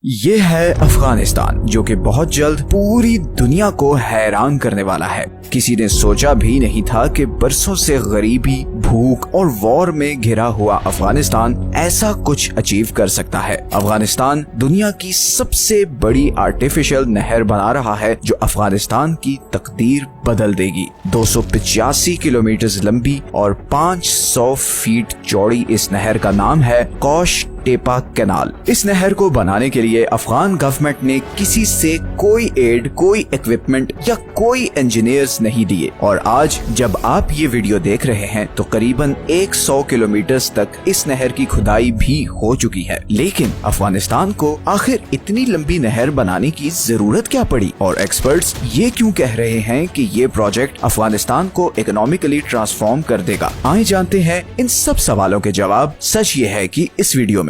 ये है अफगानिस्तान, जो कि बहुत जल्द पूरी दुनिया को हैरान करने वाला है। किसी ने सोचा भी नहीं था कि बरसों से गरीबी, भूख और वॉर में घिरा हुआ अफगानिस्तान ऐसा कुछ अचीव कर सकता है। अफगानिस्तान दुनिया की सबसे बड़ी आर्टिफिशियल नहर बना रहा है, जो अफगानिस्तान की तकदीर बदल देगी। 285 किलोमीटर लंबी और 500 फीट चौड़ी इस नहर का नाम है कौश टेपा कैनाल। इस नहर को बनाने के लिए अफगान गवर्नमेंट ने किसी से कोई एड, कोई इक्विपमेंट या कोई इंजीनियर्स नहीं दिए। और आज जब आप ये वीडियो देख रहे हैं तो करीबन 100 किलोमीटर तक इस नहर की खुदाई भी हो चुकी है। लेकिन अफगानिस्तान को आखिर इतनी लंबी नहर बनाने की जरूरत क्या पड़ी, और एक्सपर्ट्स ये क्यों कह रहे हैं कि ये प्रोजेक्ट अफगानिस्तान को इकोनॉमिकली ट्रांसफॉर्म कर देगा? आइए जानते हैं इन सब सवालों के जवाब। सच ये है कि इस वीडियो में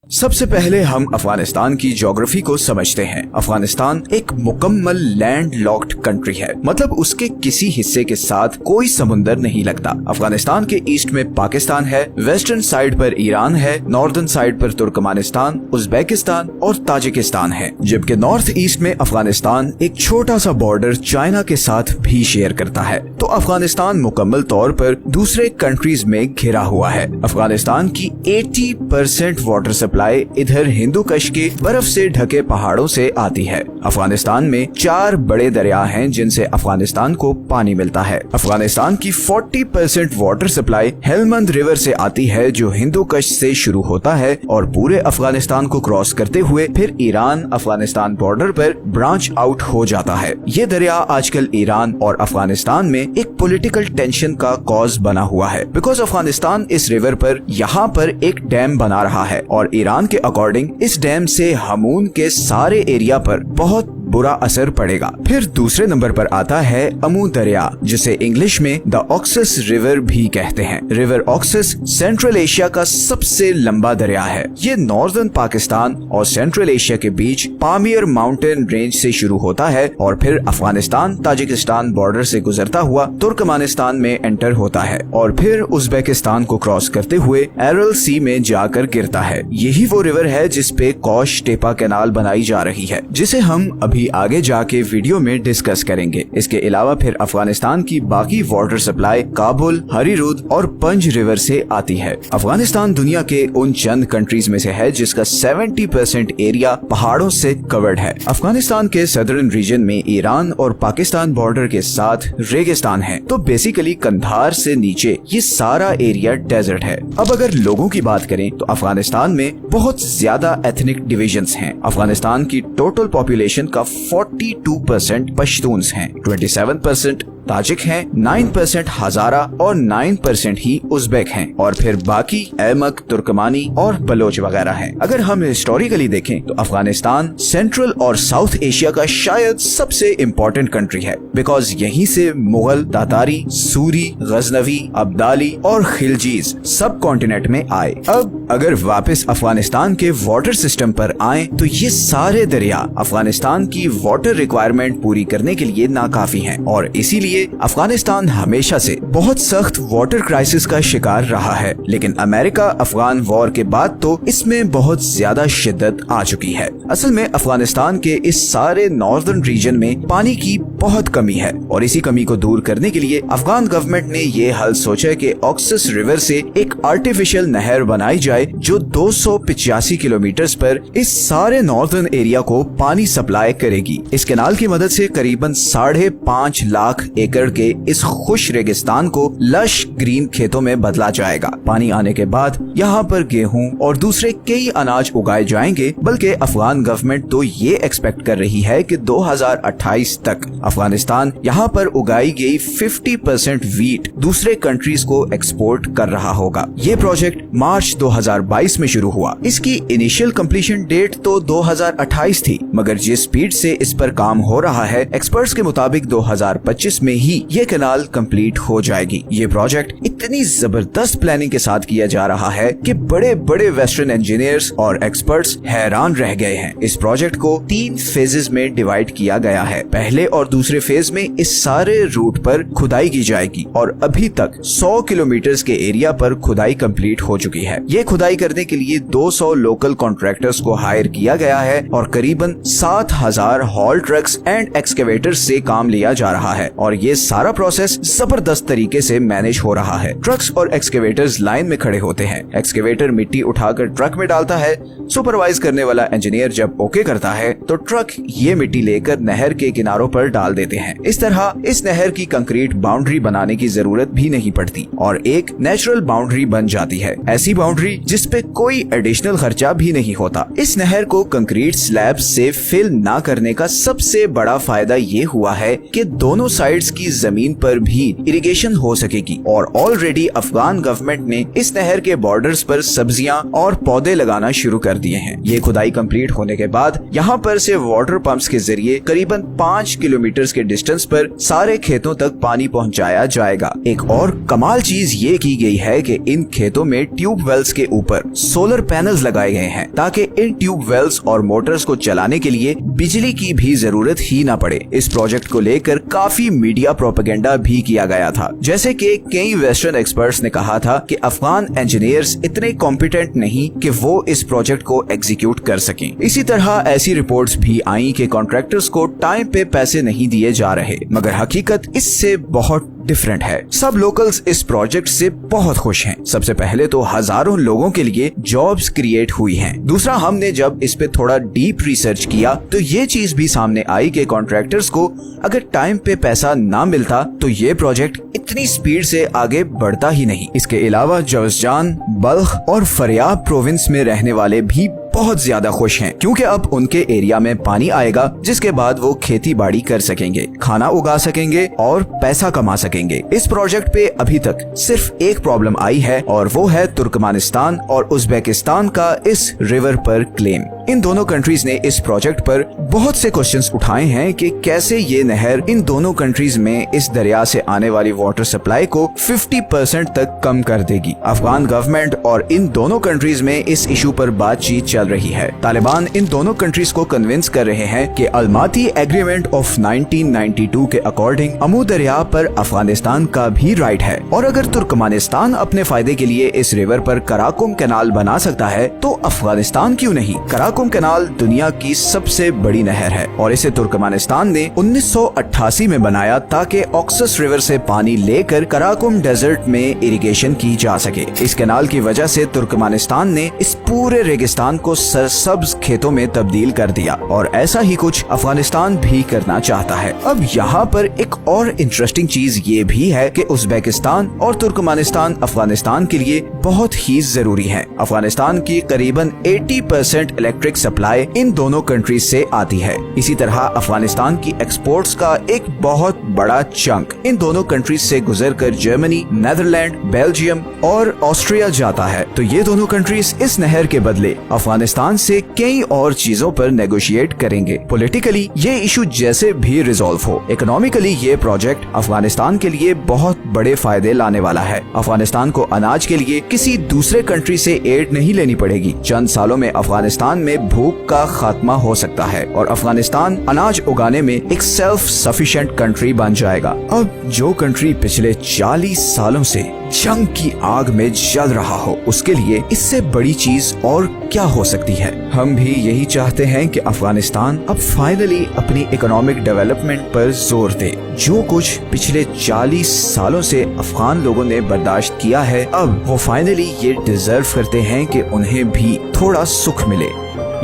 सबसे पहले हम अफगानिस्तान की ज्योग्राफी को समझते हैं। अफगानिस्तान एक मुकम्मल लैंड लॉक्ड कंट्री है, मतलब उसके किसी हिस्से के साथ कोई समुंदर नहीं लगता। अफगानिस्तान के ईस्ट में पाकिस्तान है, वेस्टर्न साइड पर ईरान है, नॉर्दर्न साइड पर तुर्कमेनिस्तान, उज्बेकिस्तान और ताजिकिस्तान है, जबकि नॉर्थ ईस्ट में अफगानिस्तान एक छोटा सा बॉर्डर चाइना के साथ भी शेयर करता है। तो अफगानिस्तान मुकम्मल तौर पर दूसरे कंट्रीज में घिरा हुआ है। अफगानिस्तान की 80% वाटर सप्लाई इधर हिंदू कश के बर्फ से ढके पहाड़ों से आती है। अफगानिस्तान में 4 बड़े दरिया हैं जिनसे अफगानिस्तान को पानी मिलता है। अफगानिस्तान की 40% वाटर सप्लाई हेलमंद रिवर से आती है, जो हिंदू कश से शुरू होता है और पूरे अफगानिस्तान को क्रॉस करते हुए फिर ईरान अफगानिस्तान बॉर्डर पर ब्रांच आउट हो जाता है। ये दरिया आजकल ईरान और अफगानिस्तान में एक पॉलिटिकल टेंशन का कॉज बना हुआ है, बिकॉज अफगानिस्तान इस रिवर पर यहाँ पर एक डैम बना रहा है और ईरान के अकॉर्डिंग इस डैम से हमून के सारे एरिया पर बहुत बुरा असर पड़ेगा। फिर दूसरे नंबर पर आता है अमू दरिया, जिसे इंग्लिश में द ऑक्सस रिवर भी कहते हैं। रिवर ऑक्सस सेंट्रल एशिया का सबसे लंबा दरिया है। ये नॉर्दर्न पाकिस्तान और सेंट्रल एशिया के बीच पामियर माउंटेन रेंज से शुरू होता है और फिर अफगानिस्तान ताजिकिस्तान बॉर्डर से गुजरता हुआ तुर्कमेनिस्तान में एंटर होता है और फिर उज्बेकिस्तान को क्रॉस करते हुए एरल सी में जाकर गिरता है। यही वो रिवर है जिसपे कौश टेपा कैनाल बनाई जा रही है, जिसे हम अभी आगे जाके वीडियो में डिस्कस करेंगे। इसके अलावा फिर अफगानिस्तान की बाकी वाटर सप्लाई काबुल, हरीरुद और पंज रिवर से आती है। अफगानिस्तान दुनिया के उन चंद कंट्रीज में से है जिसका 70% एरिया पहाड़ों से कवर्ड है। अफगानिस्तान के सदर्न रीजन में ईरान और पाकिस्तान बॉर्डर के साथ रेगिस्तान है, तो बेसिकली कंधार से नीचे ये सारा एरिया डेजर्ट है। अब अगर लोगों की बात करें तो अफगानिस्तान में बहुत ज्यादा एथनिक डिविजन्स हैं। अफगानिस्तान की टोटल पॉपुलेशन का 42% पश्तून्स हैं, 27% ताजिक हैं, 9% हजारा और 9% ही उज्बेक हैं और फिर बाकी अहमक, तुर्कमानी और बलोच वगैरह हैं। अगर हम हिस्टोरिकली देखें तो अफगानिस्तान सेंट्रल और साउथ एशिया का शायद सबसे इम्पोर्टेंट कंट्री है, बिकॉज यहीं से मुगल, तातारी, सूरी, गजनवी, अब्दाली और खिलजीज सब कॉन्टिनेंट में आए। अब अगर वापस अफगानिस्तान के वाटर सिस्टम पर आए तो ये सारे दरिया अफगानिस्तान की वाटर रिक्वायरमेंट पूरी करने के लिए नाकाफी हैं और इसीलिए अफगानिस्तान हमेशा से बहुत सख्त वाटर क्राइसिस का शिकार रहा है। लेकिन अमेरिका अफगान वॉर के बाद तो इसमें बहुत ज्यादा शिद्दत आ चुकी है। असल में अफगानिस्तान के इस सारे नॉर्दर्न रीजन में पानी की बहुत कमी है और इसी कमी को दूर करने के लिए अफगान गवर्नमेंट ने ये हल सोचा कि ऑक्सस रिवर से एक आर्टिफिशियल नहर बनाई जाए जो 285 किलोमीटर पर इस सारे नॉर्दर्न एरिया को पानी सप्लाई करेगी। इस कैनाल की मदद से करीबन 5.5 लाख एकड़ के इस खुश रेगिस्तान को लश ग्रीन खेतों में बदला जाएगा। पानी आने के बाद यहाँ पर गेहूं और दूसरे कई अनाज उगाए जाएंगे, बल्कि अफगान गवर्नमेंट तो ये एक्सपेक्ट कर रही है कि 2028 तक अफगानिस्तान यहाँ पर उगाई गई 50% वीट दूसरे कंट्रीज को एक्सपोर्ट कर रहा होगा। ये प्रोजेक्ट मार्च 2022 में शुरू हुआ। इसकी इनिशियल कंप्लीशन डेट तो 2028 थी, मगर जिस स्पीड से इस पर काम हो रहा है, एक्सपर्ट्स के मुताबिक 2025 में ही ये कैनाल कंप्लीट हो जाएगी। ये प्रोजेक्ट इतनी जबरदस्त प्लानिंग के साथ किया जा रहा है कि बड़े बड़े वेस्टर्न इंजीनियर्स और एक्सपर्ट्स हैरान रह गए हैं। इस प्रोजेक्ट को 3 फेजेस में डिवाइड किया गया है। पहले और दूसरे फेज में इस सारे रूट पर खुदाई की जाएगी और अभी तक 100 किलोमीटर के एरिया पर खुदाई कंप्लीट हो चुकी है। ये खुदाई करने के लिए 200 लोकल कॉन्ट्रैक्टर्स को हायर किया गया है और करीबन 7000 हॉल ट्रक्स एंड एक्सकेवेटर्स से काम लिया जा रहा है और ये सारा प्रोसेस जबरदस्त तरीके से मैनेज हो रहा है। ट्रक्स और एक्सकेवेटर्स लाइन में खड़े होते हैं। एक्सकेवेटर मिट्टी उठाकर ट्रक में डालता है। सुपरवाइज करने वाला इंजीनियर जब ओके करता है तो ट्रक ये मिट्टी लेकर नहर के किनारों पर डाल देते हैं। इस तरह इस नहर की कंक्रीट बाउंड्री बनाने की जरूरत भी नहीं पड़ती और एक नेचुरल बाउंड्री बन जाती है। ऐसी बाउंड्री जिसपे कोई एडिशनल खर्चा भी नहीं होता। इस नहर को कंक्रीट स्लैब से फिल ना करने का सबसे बड़ा फायदा ये हुआ है कि दोनों साइड्स की जमीन पर भी इरिगेशन हो सकेगी और ऑलरेडी अफगान गवर्नमेंट ने इस नहर के बॉर्डर्स पर सब्जियां और पौधे लगाना शुरू कर दिए हैं। ये खुदाई कंप्लीट होने के बाद यहाँ पर से वाटर पंप्स के जरिए करीबन 5 किलोमीटर के डिस्टेंस पर सारे खेतों तक पानी पहुँचाया जाएगा। एक और कमाल चीज ये की गई है कि इन खेतों में ट्यूब वेल्स के ऊपर सोलर पैनल्स लगाए गए हैं ताकि इन ट्यूब वेल्स और मोटर्स को चलाने के लिए बिजली की भी जरूरत ही ना पड़े। इस प्रोजेक्ट को लेकर काफी मीडिया प्रोपेगेंडा भी किया गया था। जैसे कि कई वेस्टर्न एक्सपर्ट्स ने कहा था कि अफगान इंजीनियर्स इतने कॉम्पिटेंट नहीं कि वो इस प्रोजेक्ट को एग्जीक्यूट कर सकें। इसी तरह ऐसी रिपोर्ट्स भी आई कि कॉन्ट्रैक्टर्स को टाइम पे पैसे नहीं दिए जा रहे, मगर हकीकत इससे बहुत डिफरेंट है। सब लोकल्स इस प्रोजेक्ट से बहुत खुश हैं। सबसे पहले तो हजारों लोगों के लिए जॉब्स क्रिएट हुई हैं। दूसरा, हमने जब इस पे थोड़ा डीप रिसर्च किया तो ये चीज भी सामने आई कि कॉन्ट्रैक्टर्स को अगर टाइम पे पैसा ना मिलता तो ये प्रोजेक्ट इतनी स्पीड से आगे बढ़ता ही नहीं। इसके अलावा जौजजान, बल्ख और फरियाब प्रोविंस में रहने वाले भी बहुत ज्यादा खुश हैं क्योंकि अब उनके एरिया में पानी आएगा जिसके बाद वो खेती बाड़ी कर सकेंगे, खाना उगा सकेंगे और पैसा कमा सकेंगे। इस प्रोजेक्ट पे अभी तक सिर्फ एक प्रॉब्लम आई है और वो है तुर्कमेनिस्तान और उज्बेकिस्तान का इस रिवर पर क्लेम। इन दोनों कंट्रीज ने इस प्रोजेक्ट पर बहुत से क्वेश्चंस उठाए हैं कि कैसे ये नहर इन दोनों कंट्रीज में इस दरिया से आने वाली वाटर सप्लाई को 50% तक कम कर देगी। अफगान गवर्नमेंट और इन दोनों कंट्रीज में इस इशू पर बातचीत चल रही है। तालिबान इन दोनों कंट्रीज को कन्विंस कर रहे हैं कि अलमाती एग्रीमेंट ऑफ 1992 के अकॉर्डिंग अमू दरिया पर अफगानिस्तान का भी राइट है और अगर तुर्कमेनिस्तान अपने फायदे के लिए इस रिवर पर कराकुम कैनाल बना सकता है तो अफगानिस्तान क्यों नहीं। कराकुम कैनाल दुनिया की सबसे बड़ी नहर है और इसे तुर्कमेनिस्तान ने 1988 में बनाया ताकि ऑक्सस रिवर से पानी लेकर कराकुम डेजर्ट में इरिगेशन की जा सके। इस कैनाल की वजह से तुर्कमेनिस्तान ने इस पूरे रेगिस्तान को सरसब्ज खेतों में तब्दील कर दिया और ऐसा ही कुछ अफगानिस्तान भी करना चाहता है। अब यहाँ पर एक और इंटरेस्टिंग चीज ये भी है कि उज्बेकिस्तान और तुर्कमेनिस्तान अफगानिस्तान के लिए बहुत ही जरूरी है। अफगानिस्तान की करीबन 80% इलेक्ट्रिक सप्लाई इन दोनों कंट्रीज से आती है। इसी तरह अफगानिस्तान की एक्सपोर्ट्स का एक बहुत बड़ा चंक इन दोनों कंट्रीज से गुजरकर जर्मनी, नेदरलैंड, बेल्जियम और ऑस्ट्रिया जाता है। तो ये दोनों कंट्रीज इस नहर के बदले अफगानिस्तान से कई और चीजों पर नेगोशिएट करेंगे। पॉलिटिकली ये इशू जैसे भी रिजॉल्व हो, इकोनॉमिकली ये प्रोजेक्ट अफगानिस्तान के लिए बहुत बड़े फायदे लाने वाला है। अफगानिस्तान को अनाज के लिए किसी दूसरे कंट्री से एड नहीं लेनी पड़ेगी। चंद सालों में अफगानिस्तान में भूख का खात्मा हो सकता है और अफगानिस्तान अनाज उगाने में एक सेल्फ सफिशिएंट कंट्री बन जाएगा। अब जो कंट्री पिछले 40 सालों से जंग की आग में जल रहा हो, उसके लिए इससे बड़ी चीज और क्या हो सकती है। हम भी यही चाहते हैं कि अफगानिस्तान अब फाइनली अपनी इकोनॉमिक डेवलपमेंट पर जोर दे। जो कुछ पिछले 40 सालों से अफगान लोगों ने बर्दाश्त किया है, अब वो फाइनली ये डिजर्व करते हैं कि उन्हें भी थोड़ा सुख मिले।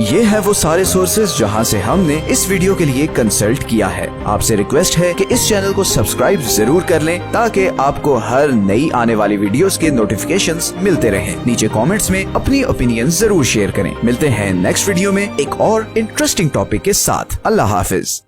ये है वो सारे सोर्सेज जहां से हमने इस वीडियो के लिए कंसल्ट किया है। आपसे रिक्वेस्ट है कि इस चैनल को सब्सक्राइब जरूर कर लें ताकि आपको हर नई आने वाली वीडियोस के नोटिफिकेशंस मिलते रहें। नीचे कमेंट्स में अपनी ओपिनियन जरूर शेयर करें। मिलते हैं नेक्स्ट वीडियो में एक और इंटरेस्टिंग टॉपिक के साथ। अल्लाह हाफिज।